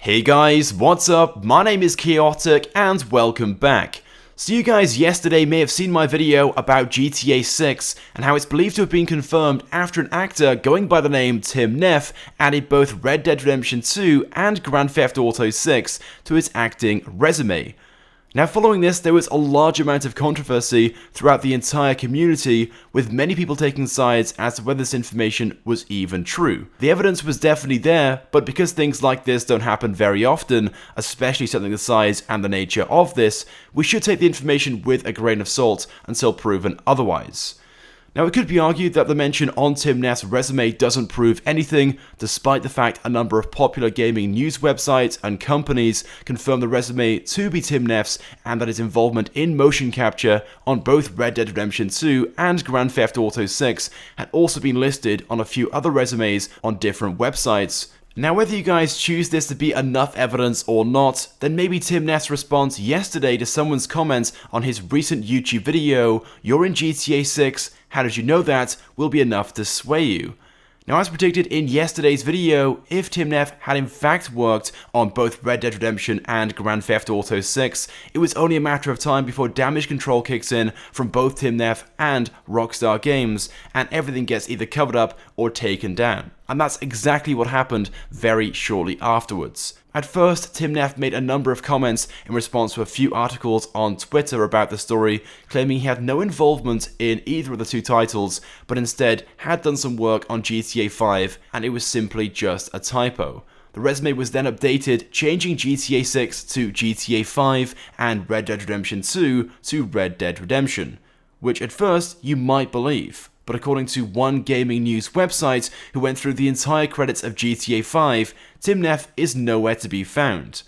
Hey guys, what's up? My name is Chaotic and welcome back. So you guys yesterday may have seen my video about GTA 6 and how it's believed to have been confirmed after an actor going by the name Tim Neff added both Red Dead Redemption 2 and Grand Theft Auto 6 to his acting resume. Now following this, there was a large amount of controversy throughout the entire community, with many people taking sides as to whether this information was even true. The evidence was definitely there, but because things like this don't happen very often, especially something the size and the nature of this, we should take the information with a grain of salt until proven otherwise. Now, it could be argued that the mention on Tim Neff's resume doesn't prove anything, despite the fact a number of popular gaming news websites and companies confirm the resume to be Tim Neff's and that his involvement in motion capture on both Red Dead Redemption 2 and Grand Theft Auto 6 had also been listed on a few other resumes on different websites. Now, whether you guys choose this to be enough evidence or not, then maybe Tim Neff's response yesterday to someone's comments on his recent YouTube video, "You're in GTA 6, how did you know that?" will be enough to sway you. Now, as predicted in yesterday's video, if Tim Neff had in fact worked on both Red Dead Redemption and Grand Theft Auto 6, it was only a matter of time before damage control kicks in from both Tim Neff and Rockstar Games, and everything gets either covered up or taken down. And that's exactly what happened very shortly afterwards. At first, Tim Neff made a number of comments in response to a few articles on Twitter about the story, claiming he had no involvement in either of the two titles, but instead had done some work on GTA 5 and it was simply just a typo. The resume was then updated, changing GTA 6 to GTA 5 and Red Dead Redemption 2 to Red Dead Redemption, which at first you might believe. But according to one gaming news website who went through the entire credits of GTA 5, Tim Neff is nowhere to be found.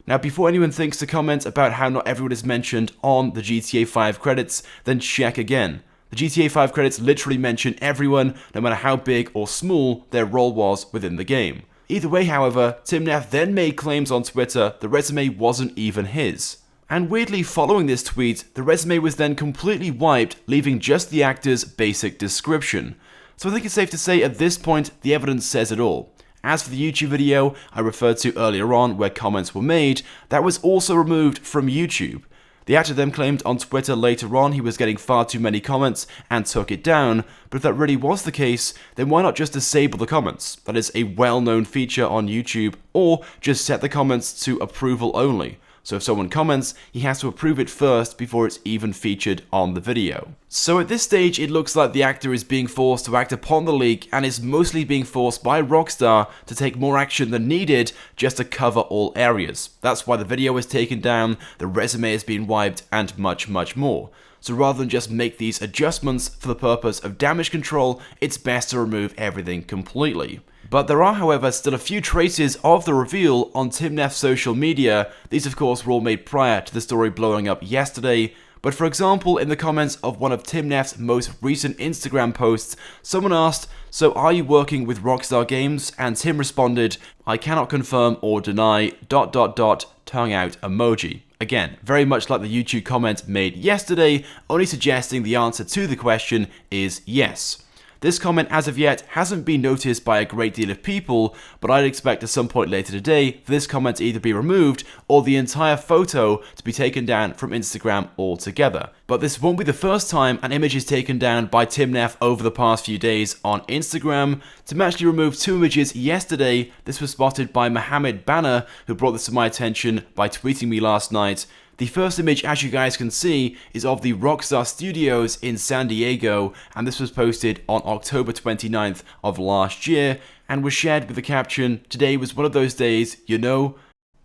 Now, before anyone thinks to comment about how not everyone is mentioned on the GTA 5 credits, then check again. The GTA 5 credits literally mention everyone, no matter how big or small their role was within the game. Either way, however, Tim Neff then made claims on Twitter the resume wasn't even his. And weirdly, following this tweet, the resume was then completely wiped, leaving just the actor's basic description. So I think it's safe to say at this point, the evidence says it all. As for the YouTube video I referred to earlier on where comments were made, that was also removed from YouTube. The actor then claimed on Twitter later on he was getting far too many comments and took it down, but if that really was the case, then why not just disable the comments? That is a well-known feature on YouTube, or just set the comments to approval only. So if someone comments, he has to approve it first before it's even featured on the video. So at this stage, it looks like the actor is being forced to act upon the leak and is mostly being forced by Rockstar to take more action than needed just to cover all areas. That's why the video was taken down, the resume has been wiped, and much more. So rather than just make these adjustments for the purpose of damage control, it's best to remove everything completely. But there are, however, still a few traces of the reveal on Tim Neff's social media. These of course were all made prior to the story blowing up yesterday. But for example, in the comments of one of Tim Neff's most recent Instagram posts, someone asked, "So are you working with Rockstar Games?" And Tim responded, "I cannot confirm or deny ... tongue out emoji." Again, very much like the YouTube comment made yesterday, only suggesting the answer to the question is yes. This comment as of yet hasn't been noticed by a great deal of people, but I'd expect at some point later today for this comment to either be removed or the entire photo to be taken down from Instagram altogether. But this won't be the first time an image is taken down by Tim Neff over the past few days on Instagram. Tim actually removed two images yesterday. This was spotted by Mohammed Banner, who brought this to my attention by tweeting me last night. The first image, as you guys can see, is of the Rockstar Studios in San Diego, and this was posted on October 29th of last year, and was shared with the caption, "Today was one of those days, you know."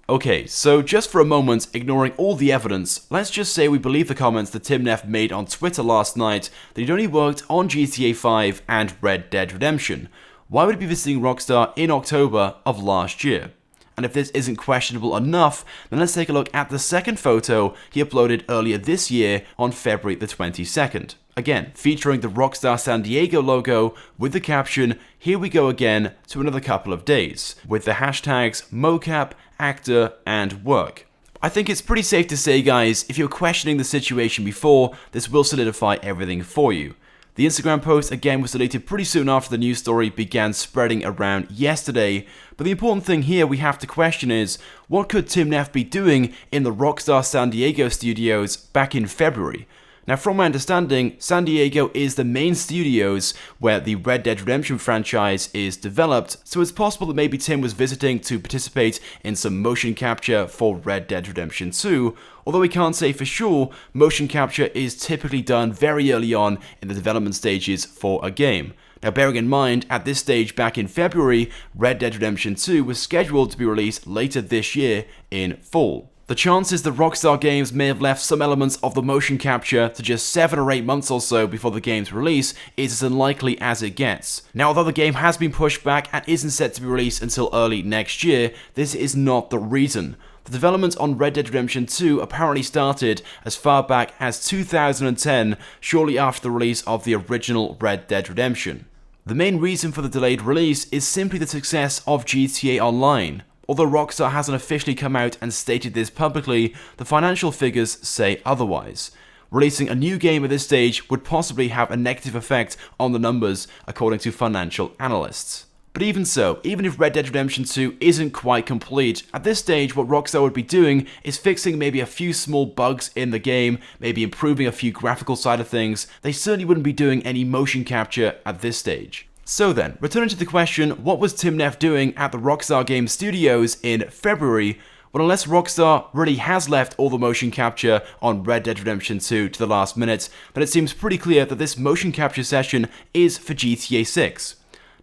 Okay, so just for a moment, ignoring all the evidence, let's just say we believe the comments that Tim Neff made on Twitter last night that he'd only worked on GTA 5 and Red Dead Redemption. Why would he be visiting Rockstar in October of last year? And if this isn't questionable enough, then let's take a look at the second photo he uploaded earlier this year on February the 22nd. Again, featuring the Rockstar San Diego logo with the caption, "Here we go again to another couple of days," with the hashtags mocap, actor, and work. I think it's pretty safe to say, guys, if you're questioning the situation before, this will solidify everything for you. The Instagram post again was deleted pretty soon after the news story began spreading around yesterday, but the important thing here we have to question is, what could Tim Neff be doing in the Rockstar San Diego studios back in February? Now, from my understanding, San Diego is the main studios where the Red Dead Redemption franchise is developed, so it's possible that maybe Tim was visiting to participate in some motion capture for Red Dead Redemption 2, although we can't say for sure. Motion capture is typically done very early on in the development stages for a game. Now, bearing in mind, at this stage back in February, Red Dead Redemption 2 was scheduled to be released later this year in fall. The chances that Rockstar Games may have left some elements of the motion capture to just 7 or 8 months or so before the game's release is as unlikely as it gets. Now, although the game has been pushed back and isn't set to be released until early next year, this is not the reason. The development on Red Dead Redemption 2 apparently started as far back as 2010, shortly after the release of the original Red Dead Redemption. The main reason for the delayed release is simply the success of GTA Online. Although Rockstar hasn't officially come out and stated this publicly, the financial figures say otherwise. Releasing a new game at this stage would possibly have a negative effect on the numbers, according to financial analysts. But even so, even if Red Dead Redemption 2 isn't quite complete, at this stage what Rockstar would be doing is fixing maybe a few small bugs in the game, maybe improving a few graphical side of things. They certainly wouldn't be doing any motion capture at this stage. So then, returning to the question, what was Tim Neff doing at the Rockstar Games studios in February? Well, unless Rockstar really has left all the motion capture on Red Dead Redemption 2 to the last minute, then it seems pretty clear that this motion capture session is for GTA 6.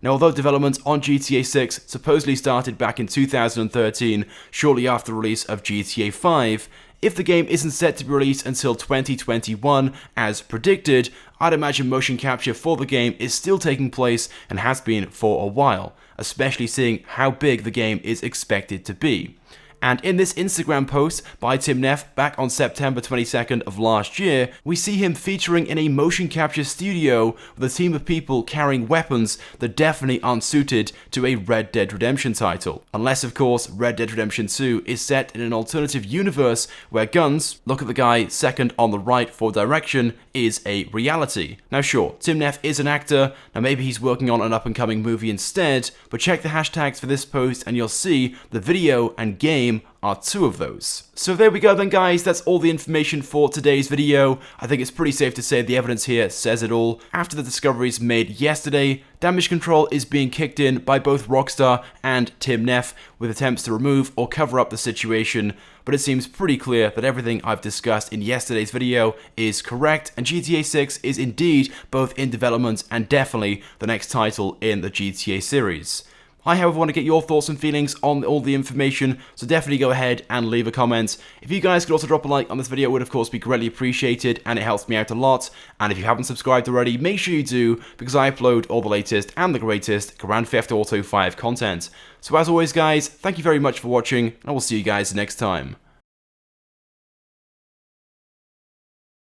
Now, although development on GTA 6 supposedly started back in 2013, shortly after the release of GTA 5, if the game isn't set to be released until 2021, as predicted, I'd imagine motion capture for the game is still taking place and has been for a while, especially seeing how big the game is expected to be. And in this Instagram post by Tim Neff back on September 22nd of last year, we see him featuring in a motion capture studio with a team of people carrying weapons that definitely aren't suited to a Red Dead Redemption title. Unless, of course, Red Dead Redemption 2 is set in an alternative universe where guns, look at the guy second on the right for direction, is a reality. Now sure, Tim Neff is an actor, now maybe he's working on an up-and-coming movie instead, but check the hashtags for this post and you'll see the video and game are two of those. So there we go then guys, that's all the information for today's video. I think it's pretty safe to say the evidence here says it all. After the discoveries made yesterday, damage control is being kicked in by both Rockstar and Tim Neff with attempts to remove or cover up the situation, but it seems pretty clear that everything I've discussed in yesterday's video is correct, and GTA 6 is indeed both in development and definitely the next title in the GTA series. I, however, want to get your thoughts and feelings on all the information, so definitely go ahead and leave a comment. If you guys could also drop a like on this video, it would of course be greatly appreciated, and it helps me out a lot. And if you haven't subscribed already, make sure you do, because I upload all the latest and the greatest Grand Theft Auto 5 content. So as always guys, thank you very much for watching, and I will see you guys next time.